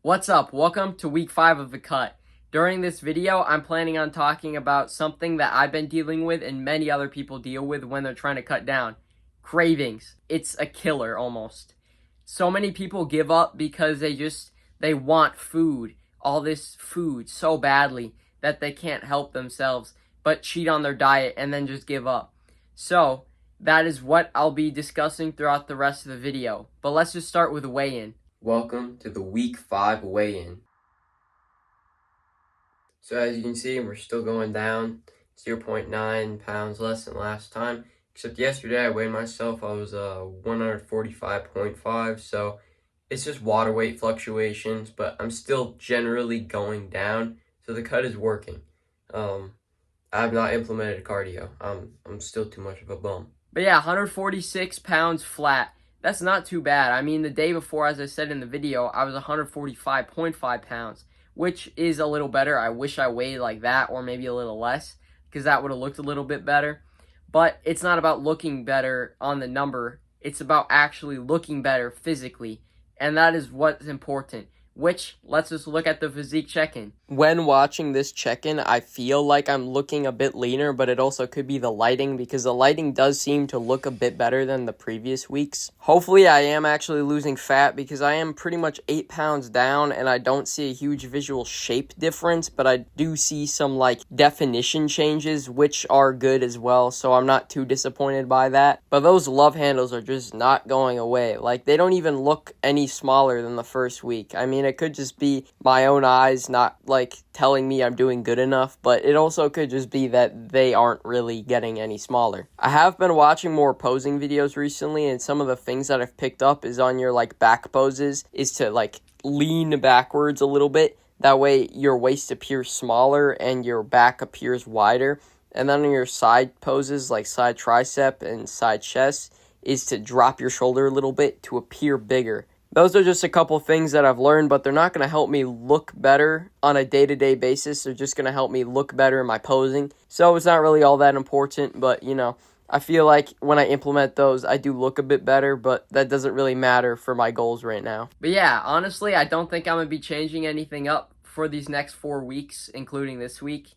What's up? Welcome to week 5 of The Cut. During this video, I'm planning on talking about something that I've been dealing with and many other people deal with when they're trying to cut down. Cravings. It's a killer almost. So many people give up because they want food, all this food so badly that they can't help themselves but cheat on their diet and then just give up. So, that is what I'll be discussing throughout the rest of the video. But let's just start with weigh-in. Welcome to the week 5 weigh-in. So as you can see, we're still going down 0.9 pounds less than last time. Except yesterday I weighed myself, I was 145.5, so it's just water weight fluctuations, but I'm still generally going down, so the cut is working. I have not implemented cardio. I'm still too much of a bum. But yeah, 146 pounds flat. That's not too bad. I mean, the day before, as I said in the video, I was 145.5 pounds, which is a little better. I wish I weighed like that or maybe a little less because that would have looked a little bit better. But it's not about looking better on the number. It's about actually looking better physically, and that is what's important. Which, let's just look at the physique check-in. When watching this check-in, I feel like I'm looking a bit leaner, but it also could be the lighting, because the lighting does seem to look a bit better than the previous weeks. Hopefully, I am actually losing fat, because I am pretty much 8 pounds down, and I don't see a huge visual shape difference, but I do see some, definition changes, which are good as well, so I'm not too disappointed by that. But those love handles are just not going away. They don't even look any smaller than the first week. I mean, it could just be my own eyes not telling me I'm doing good enough, but it also could just be that they aren't really getting any smaller. I have been watching more posing videos recently, and some of the things that I've picked up is on your back poses is to lean backwards a little bit. That way your waist appears smaller and your back appears wider. And then on your side poses, like side tricep and side chest, is to drop your shoulder a little bit to appear bigger. Those are just a couple things that I've learned, but they're not going to help me look better on a day-to-day basis. They're just going to help me look better in my posing. So it's not really all that important, but, I feel like when I implement those, I do look a bit better, but that doesn't really matter for my goals right now. But yeah, honestly, I don't think I'm going to be changing anything up for these next 4 weeks, including this week.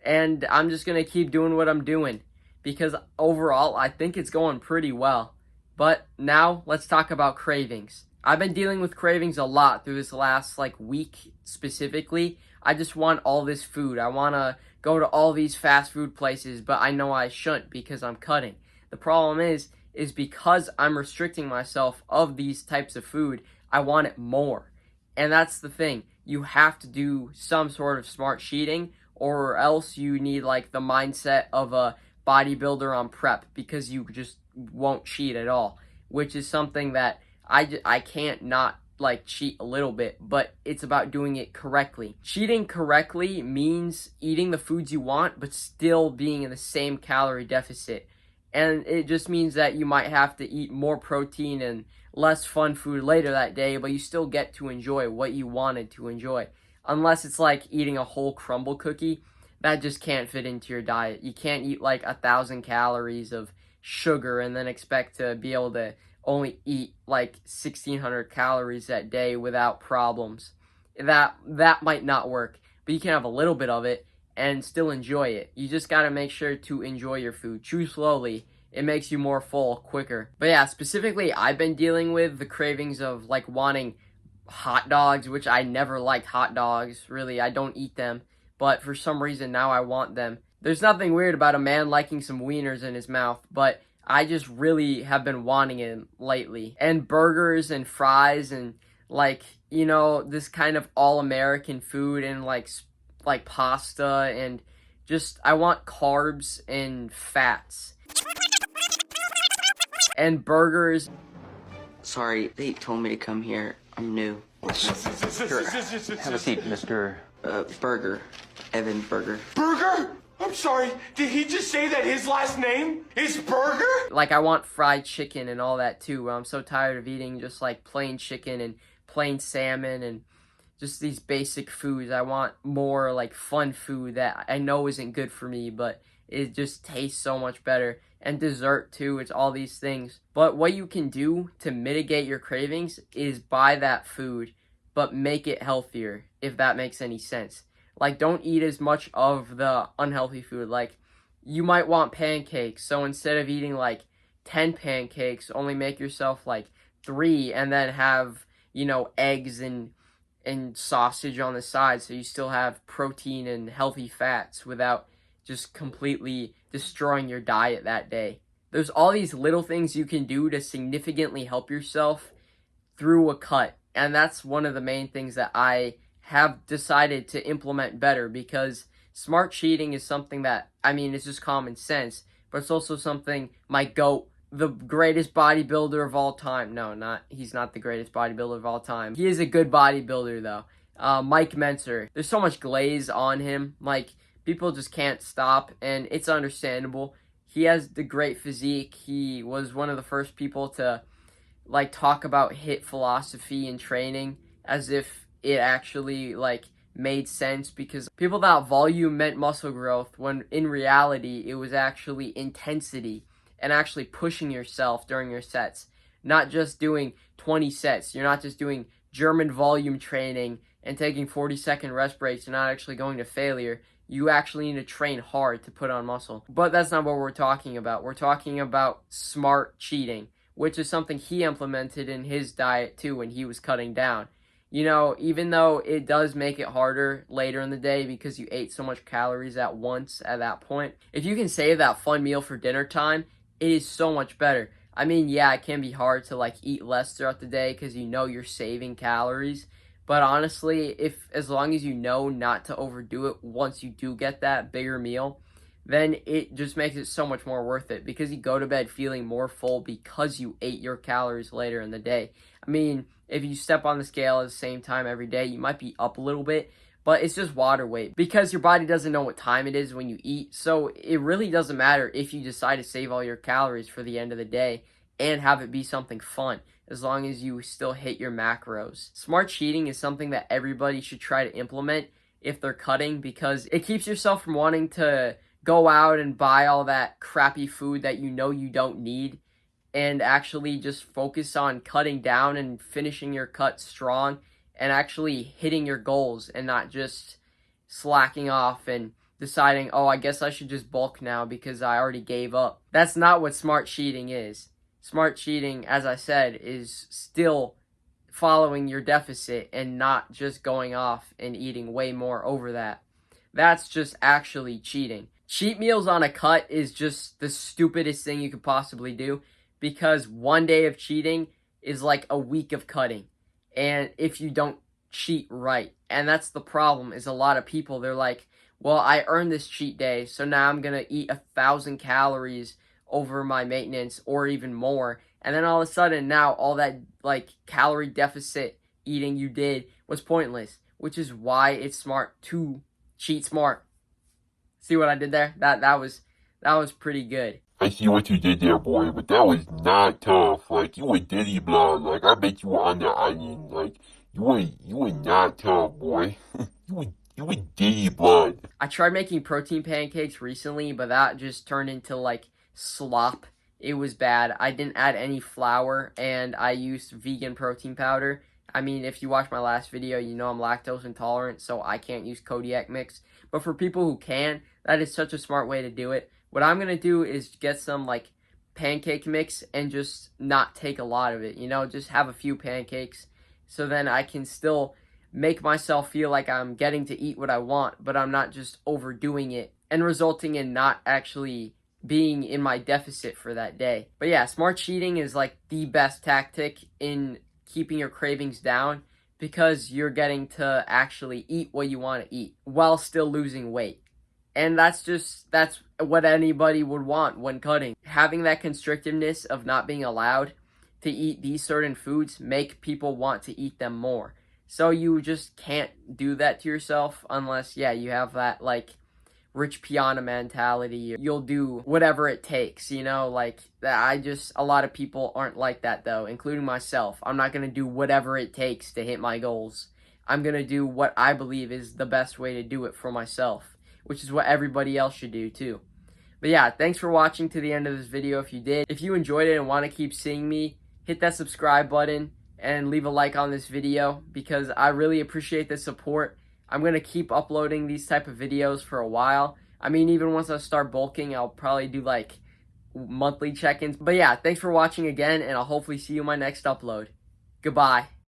And I'm just going to keep doing what I'm doing, because overall, I think it's going pretty well. But now, let's talk about cravings. I've been dealing with cravings a lot through this last week specifically. I just want all this food. I want to go to all these fast food places, but I know I shouldn't because I'm cutting. The problem is because I'm restricting myself of these types of food, I want it more. And that's the thing. You have to do some sort of smart cheating, or else you need the mindset of a bodybuilder on prep, because you just won't cheat at all, which is something that I can't not cheat a little bit, but it's about doing it correctly. Cheating correctly means eating the foods you want, but still being in the same calorie deficit. And it just means that you might have to eat more protein and less fun food later that day, but you still get to enjoy what you wanted to enjoy. Unless it's eating a whole crumble cookie, that just can't fit into your diet. You can't eat 1,000 calories of sugar and then expect to be able to only eat 1,600 calories that day without problems. That might not work, but you can have a little bit of it and still enjoy it. You just gotta make sure to enjoy your food. Chew slowly. It makes you more full quicker. But yeah, specifically, I've been dealing with the cravings of wanting hot dogs, which I never liked hot dogs. Really, I don't eat them, but for some reason now I want them. There's nothing weird about a man liking some wieners in his mouth, but I just really have been wanting it lately. And burgers and fries and this kind of all-American food and pasta, and just I want carbs and fats. And burgers. Sorry, they told me to come here. I'm new. Sure. Have a seat, Mr. Burger. Evan Burger. Burger? I'm sorry, did he just say that his last name is Burger? I want fried chicken and all that too. I'm so tired of eating just plain chicken and plain salmon and just these basic foods. I want more fun food that I know isn't good for me, but it just tastes so much better. And dessert too, it's all these things. But what you can do to mitigate your cravings is buy that food. but make it healthier, if that makes any sense. Like, don't eat as much of the unhealthy food. Like, you might want pancakes, so instead of eating like 10 pancakes, only make yourself like 3 and then have, eggs and sausage on the side so you still have protein and healthy fats without just completely destroying your diet that day. There's all these little things you can do to significantly help yourself through a cut. And that's one of the main things that I have decided to implement better, because smart cheating is something that, it's just common sense, but it's also something my GOAT, the greatest bodybuilder of all time. No, he's not the greatest bodybuilder of all time. He is a good bodybuilder though. Mike Mentzer. There's so much glaze on him. Like, people just can't stop, and it's understandable. He has the great physique. He was one of the first people to like talk about HIIT philosophy and training as if it actually like made sense, because people thought volume meant muscle growth when in reality it was actually intensity and actually pushing yourself during your sets, not just doing 20 sets. You're not just doing German volume training and taking 40-second rest breaks. You're not actually going to failure. You actually need to train hard to put on muscle. But that's not what we're talking about. We're talking about smart cheating, which is something he implemented in his diet too when he was cutting down. Even though it does make it harder later in the day because you ate so much calories at once at that point, if you can save that fun meal for dinner time, it is so much better. Yeah, it can be hard to like eat less throughout the day because you're saving calories. But honestly, as long as you know not to overdo it once you do get that bigger meal, then it just makes it so much more worth it, because you go to bed feeling more full because you ate your calories later in the day. If you step on the scale at the same time every day, you might be up a little bit, but it's just water weight because your body doesn't know what time it is when you eat. So it really doesn't matter if you decide to save all your calories for the end of the day and have it be something fun, as long as you still hit your macros. Smart cheating is something that everybody should try to implement if they're cutting, because it keeps yourself from wanting to go out and buy all that crappy food that you don't need, and actually just focus on cutting down and finishing your cut strong and actually hitting your goals, and not just slacking off and deciding, oh, I guess I should just bulk now because I already gave up. That's not what smart cheating is. Smart cheating, as I said, is still following your deficit and not just going off and eating way more over that. That's just actually cheating. Cheat meals on a cut is just the stupidest thing you could possibly do, because one day of cheating is like a week of cutting, and if you don't cheat right. And that's the problem, is a lot of people, they're like, well, I earned this cheat day, so now I'm gonna eat 1,000 calories over my maintenance or even more, and then all of a sudden now all that like calorie deficit eating you did was pointless, which is why it's smart to cheat smart. See what I did there? That was pretty good. I see what you did there, boy, but that was not tough. Like, you were Diddy blood. Like, I bet you were on the onion. Like, you were not tough, boy. you were Diddy blood. I tried making protein pancakes recently, but that just turned into like slop. It was bad. I didn't add any flour, and I used vegan protein powder. If you watch my last video, you know I'm lactose intolerant, so I can't use Kodiak mix. But for people who can, that is such a smart way to do it. What I'm going to do is get some like pancake mix and just not take a lot of it, just have a few pancakes, so then I can still make myself feel like I'm getting to eat what I want, but I'm not just overdoing it and resulting in not actually being in my deficit for that day. But yeah, smart cheating is like the best tactic in keeping your cravings down, because you're getting to actually eat what you want to eat while still losing weight. And that's what anybody would want when cutting. Having that constrictiveness of not being allowed to eat these certain foods make people want to eat them more. So you just can't do that to yourself unless, you have that like Rich Piana mentality. You'll do whatever it takes, like that. A lot of people aren't like that though, including myself. I'm not going to do whatever it takes to hit my goals. I'm going to do what I believe is the best way to do it for myself, which is what everybody else should do too. But yeah, thanks for watching to the end of this video if you did. If you enjoyed it and want to keep seeing me, hit that subscribe button and leave a like on this video because I really appreciate the support. I'm going to keep uploading these type of videos for a while. I mean, even once I start bulking, I'll probably do like monthly check-ins. But yeah, thanks for watching again, and I'll hopefully see you in my next upload. Goodbye.